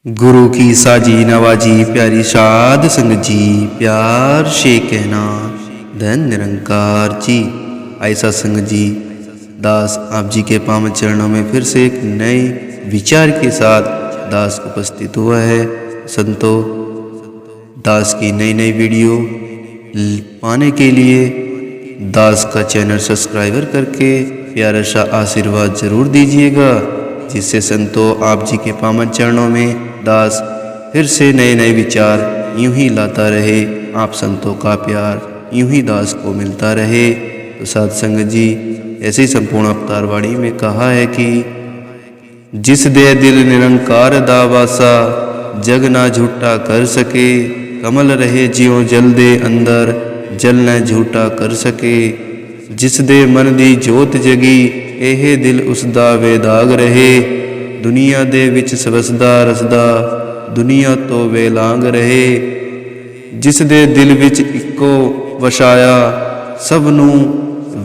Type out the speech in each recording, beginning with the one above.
गुरु की साजी नवाजी प्यारी साध संगत जी, प्यार से कहना धन निरंकार जी। ऐसा संगत जी, दास आप जी के पावन चरणों में फिर से एक नए विचार के साथ दास उपस्थित हुआ है। संतो, दास की नई नई वीडियो पाने के लिए दास का चैनल सब्सक्राइबर करके प्यारा सा आशीर्वाद जरूर दीजिएगा, जिससे संतो आप जी के पावन चरणों में दास फिर से नए नए विचार यूं ही लाता रहे, आप संतों का प्यार यूं ही दास को मिलता रहे। तो साध संगत जी, ऐसी संपूर्ण अवतारवाणी में कहा है कि जिस दे दिल निरंकार दावासा, जग ना झूठा कर सके, कमल रहे जियो जल दे अंदर, जल न झूठा कर सके। जिस दे मन दी जोत जगी, एहे दिल उसदा वे दाग रहे, दुनिया दे विच सबसदा रसदा, दुनिया तो वे लांग रहे। जिस दे दिल विच इको वसाया, सबनू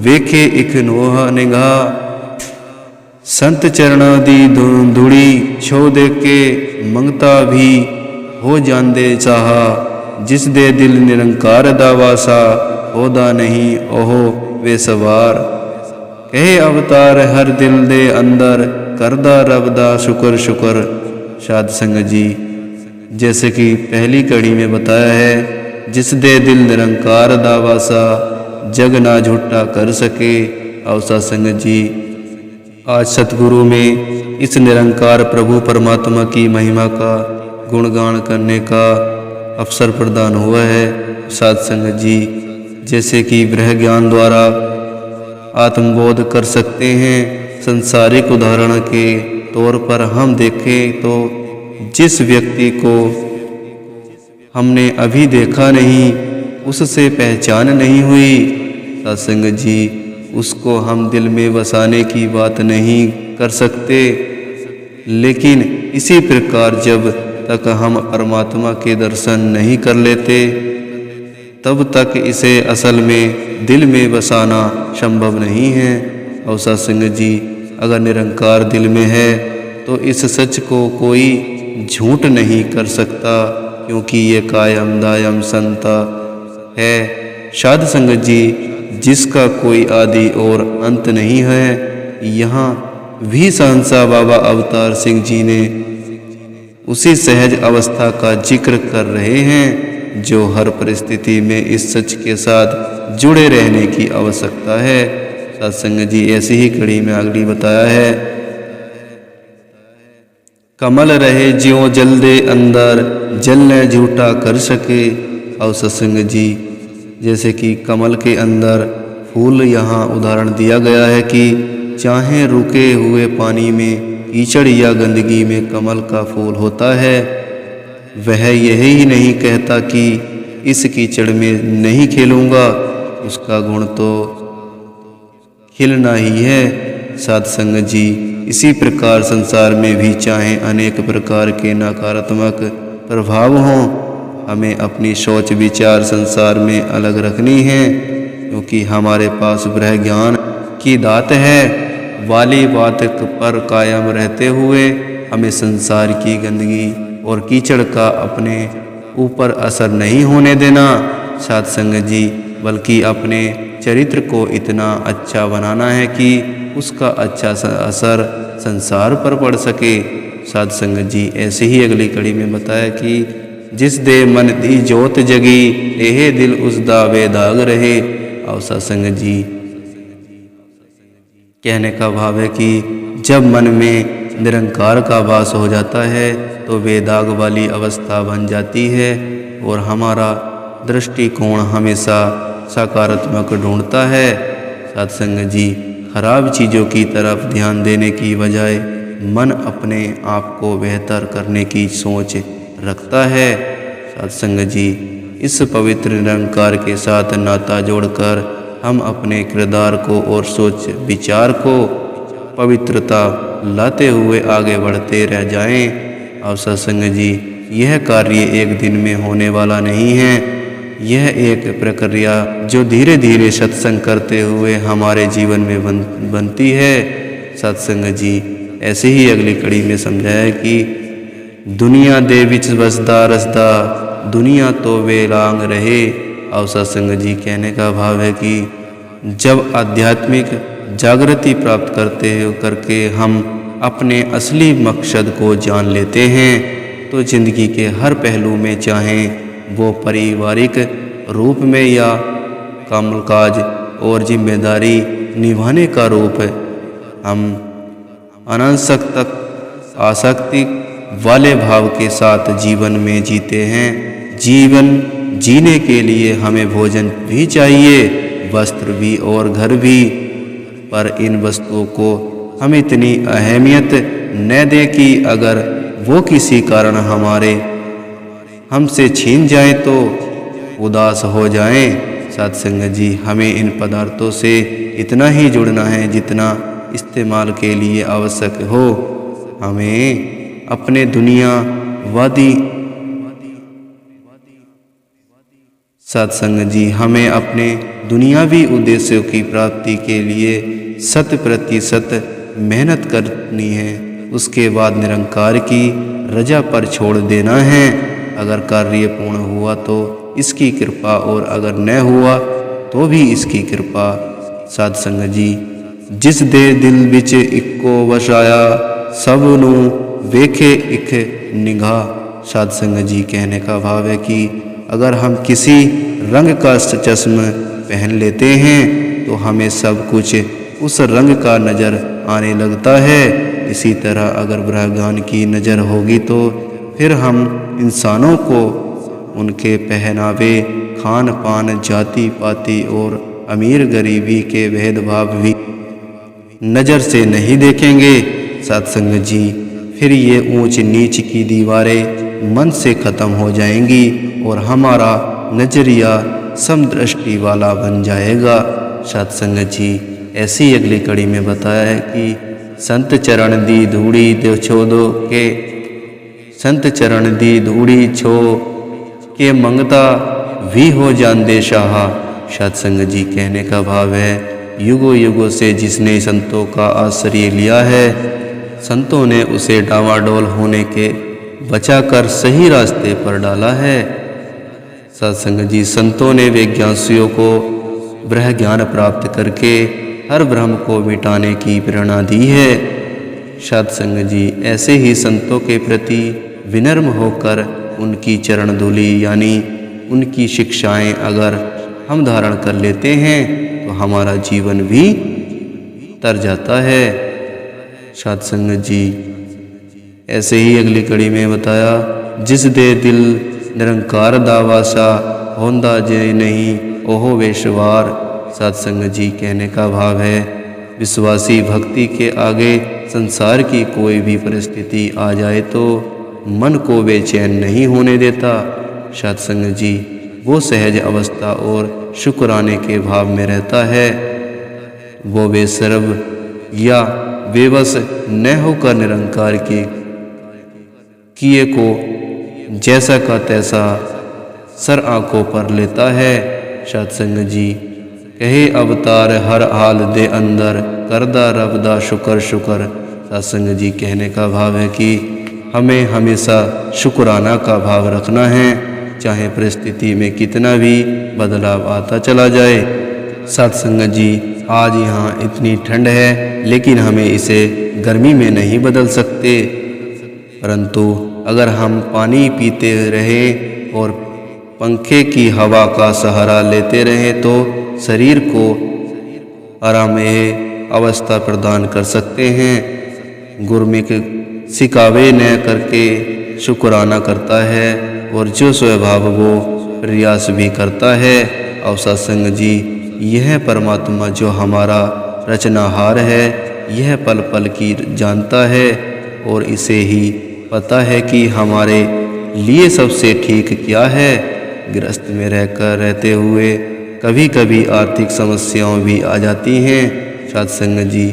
वेखे इक नोहा निगाह। संत चरणा दी धूड़ी छो दे के, मंगता भी हो जांदे चाहा। जिस दे दिल निरंकार दा वासा, होदा नहीं ओहो वे सवार। कहे अवतार हर दिल दे अंदर, करदा रब दा शुक्र शुक्र। साध संगत जी, जैसे कि पहली कड़ी में बताया है, जिस दे दिल निरंकार दा वासा, जग ना झूठा कर सके। और साध संगत जी, आज सतगुरु में इस निरंकार प्रभु परमात्मा की महिमा का गुणगान करने का अवसर प्रदान हुआ है। साध संगत जी, जैसे कि ब्रह्म ज्ञान द्वारा आत्मबोध कर सकते हैं। संसारिक उदाहरण के तौर पर हम देखें तो जिस व्यक्ति को हमने अभी देखा नहीं, उससे पहचान नहीं हुई, सत्संग जी, उसको हम दिल में बसाने की बात नहीं कर सकते। लेकिन इसी प्रकार जब तक हम परमात्मा के दर्शन नहीं कर लेते, तब तक इसे असल में दिल में बसाना संभव नहीं है। और सत्संग जी, अगर निरंकार दिल में है तो इस सच को कोई झूठ नहीं कर सकता, क्योंकि ये कायम दायम संता है। साध संगत जी, जिसका कोई आदि और अंत नहीं है, यहाँ भी सहंसा बाबा अवतार सिंह जी ने उसी सहज अवस्था का जिक्र कर रहे हैं, जो हर परिस्थिति में इस सच के साथ जुड़े रहने की आवश्यकता है। सत्संग जी, ऐसी ही कड़ी में अगली बताया है, कमल रहे ज्यों जल दे अंदर, जल न झूठा कर सके। और सत्संग जी, जैसे कि कमल के अंदर फूल, यहाँ उदाहरण दिया गया है कि चाहे रुके हुए पानी में, कीचड़ या गंदगी में कमल का फूल होता है। वह यही नहीं कहता कि इस कीचड़ में नहीं खेलूँगा, उसका गुण तो खिलना ही है। साध संगत जी, इसी प्रकार संसार में भी चाहे अनेक प्रकार के नकारात्मक प्रभाव हों, हमें अपनी सोच विचार संसार में अलग रखनी है, क्योंकि हमारे पास ब्रह्म ज्ञान की दात है। वाली बात पर कायम रहते हुए हमें संसार की गंदगी और कीचड़ का अपने ऊपर असर नहीं होने देना। साध संगत जी, बल्कि अपने चरित्र को इतना अच्छा बनाना है कि उसका अच्छा असर संसार पर पड़ सके। साध संगत जी, ऐसे ही अगली कड़ी में बताया कि जिस दे मन दी जोत जगी, एहे दिल उस दावे दाग रहे। और सत्संग जी, कहने का भाव है कि जब मन में निरंकार का वास हो जाता है तो बेदाग वाली अवस्था बन जाती है, और हमारा दृष्टिकोण हमेशा सकारात्मक ढूंढता है। सत्संग जी, खराब चीज़ों की तरफ ध्यान देने की बजाय मन अपने आप को बेहतर करने की सोच रखता है। सत्संग जी, इस पवित्र निरंकार के साथ नाता जोड़कर हम अपने किरदार को और सोच विचार को पवित्रता लाते हुए आगे बढ़ते रह जाएं। और सत्संग जी, यह कार्य एक दिन में होने वाला नहीं है। यह एक प्रक्रिया जो धीरे धीरे सत्संग करते हुए हमारे जीवन में बनती है। सत्संग जी, ऐसे ही अगली कड़ी में समझाया कि दुनिया दे विच वसदा रसदा, दुनिया तो वेलांग रहे। और सत्संग जी कहने का भाव है कि जब आध्यात्मिक जागृति प्राप्त करके हम अपने असली मकसद को जान लेते हैं तो जिंदगी के हर पहलू में, चाहे वो पारिवारिक रूप में या कामकाज और जिम्मेदारी निभाने का रूप है, हम अनासक्त आसक्ति वाले भाव के साथ जीवन में जीते हैं। जीवन जीने के लिए हमें भोजन भी चाहिए, वस्त्र भी और घर भी, पर इन वस्तुओं को हम इतनी अहमियत न दें कि अगर वो किसी कारण हमसे छीन जाए तो उदास हो जाएं। सत्संग जी, हमें इन पदार्थों से इतना ही जुड़ना है जितना इस्तेमाल के लिए आवश्यक हो। हमें अपने दुनियावादी सत्संग जी, हमें अपने दुनियावी उद्देश्यों की प्राप्ति के लिए 100% मेहनत करनी है। उसके बाद निरंकार की रजा पर छोड़ देना है। अगर कार्य पूर्ण हुआ तो इसकी कृपा, और अगर न हुआ तो भी इसकी कृपा। सत्संग जी, जिस दे दिल विच इक्को वसाया, सब नू वेखे इक निगाह। सत्संग जी कहने का भाव है कि अगर हम किसी रंग का चश्मा पहन लेते हैं तो हमें सब कुछ उस रंग का नज़र आने लगता है। इसी तरह अगर ब्रह्मज्ञान की नज़र होगी तो फिर हम इंसानों को उनके पहनावे, खान पान, जाति पाति और अमीर गरीबी के भेदभाव भी नज़र से नहीं देखेंगे। सत्संग जी, फिर ये ऊंच नीच की दीवारें मन से ख़त्म हो जाएंगी और हमारा नजरिया समदृष्टि वाला बन जाएगा। सत्संग जी, ऐसी अगली कड़ी में बताया है कि संत चरण दी धूड़ी दो छो दो के, संत चरण दी धूड़ी छो के मंगता भी हो जांदे शाह। सत्संग जी कहने का भाव है, युगों युगों से जिसने संतों का आश्रय लिया है, संतों ने उसे डावाडोल होने के बचाकर सही रास्ते पर डाला है। सत्संग जी, संतों ने विज्ञासियों को ब्रह्म ज्ञान प्राप्त करके हर भ्रम को मिटाने की प्रेरणा दी है। सत्संग जी, ऐसे ही संतों के प्रति विनम्र होकर उनकी चरण धूलि यानी उनकी शिक्षाएं अगर हम धारण कर लेते हैं तो हमारा जीवन भी तर जाता है। सत्संग जी, ऐसे ही अगली कड़ी में बताया, जिस दे दिल निरंकार दावासा होंदा जे नहीं ओहो वेशवार। सत्संग जी कहने का भाव है, विश्वासी भक्ति के आगे संसार की कोई भी परिस्थिति आ जाए तो मन को बेचैन नहीं होने देता। सत्संग जी, वो सहज अवस्था और शुक्राने के भाव में रहता है। वो बेसरब या बेबस न होकर निरंकार के किए को जैसा का तैसा सर आंखों पर लेता है। सत्संग जी, कहे अवतार हर हाल दे अंदर करदा रब दा शुक्र शुक्र। सत्संग जी कहने का भाव है कि हमें हमेशा शुक्राना का भाव रखना है, चाहे परिस्थिति में कितना भी बदलाव आता चला जाए। सत्संग जी, आज यहाँ इतनी ठंड है लेकिन हमें इसे गर्मी में नहीं बदल सकते, परंतु अगर हम पानी पीते रहें और पंखे की हवा का सहारा लेते रहें तो शरीर को आरामदेह अवस्था प्रदान कर सकते हैं। गुरमुख सिकावे न करके शुक्राना करता है और जो स्वभाव वो प्रयास भी करता है। और सत्संग जी, यह परमात्मा जो हमारा रचनाहार है, यह पल पल की जानता है और इसे ही पता है कि हमारे लिए सबसे ठीक क्या है। गृहस्थ में रहते हुए कभी कभी आर्थिक समस्याएं भी आ जाती हैं सत्संग जी,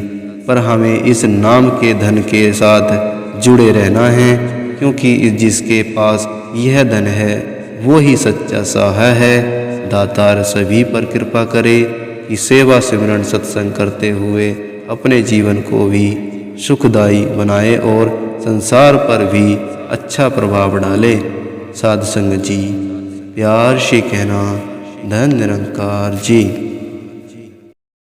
पर हमें इस नाम के धन के साथ जुड़े रहना है, क्योंकि जिसके पास यह धन है वो ही सच्चा सहाय है। दातार सभी पर कृपा करे कि सेवा सिमरन सत्संग करते हुए अपने जीवन को भी सुखदायी बनाए और संसार पर भी अच्छा प्रभाव डाले। साध संगत जी प्यार से कहना धन निरंकार जी।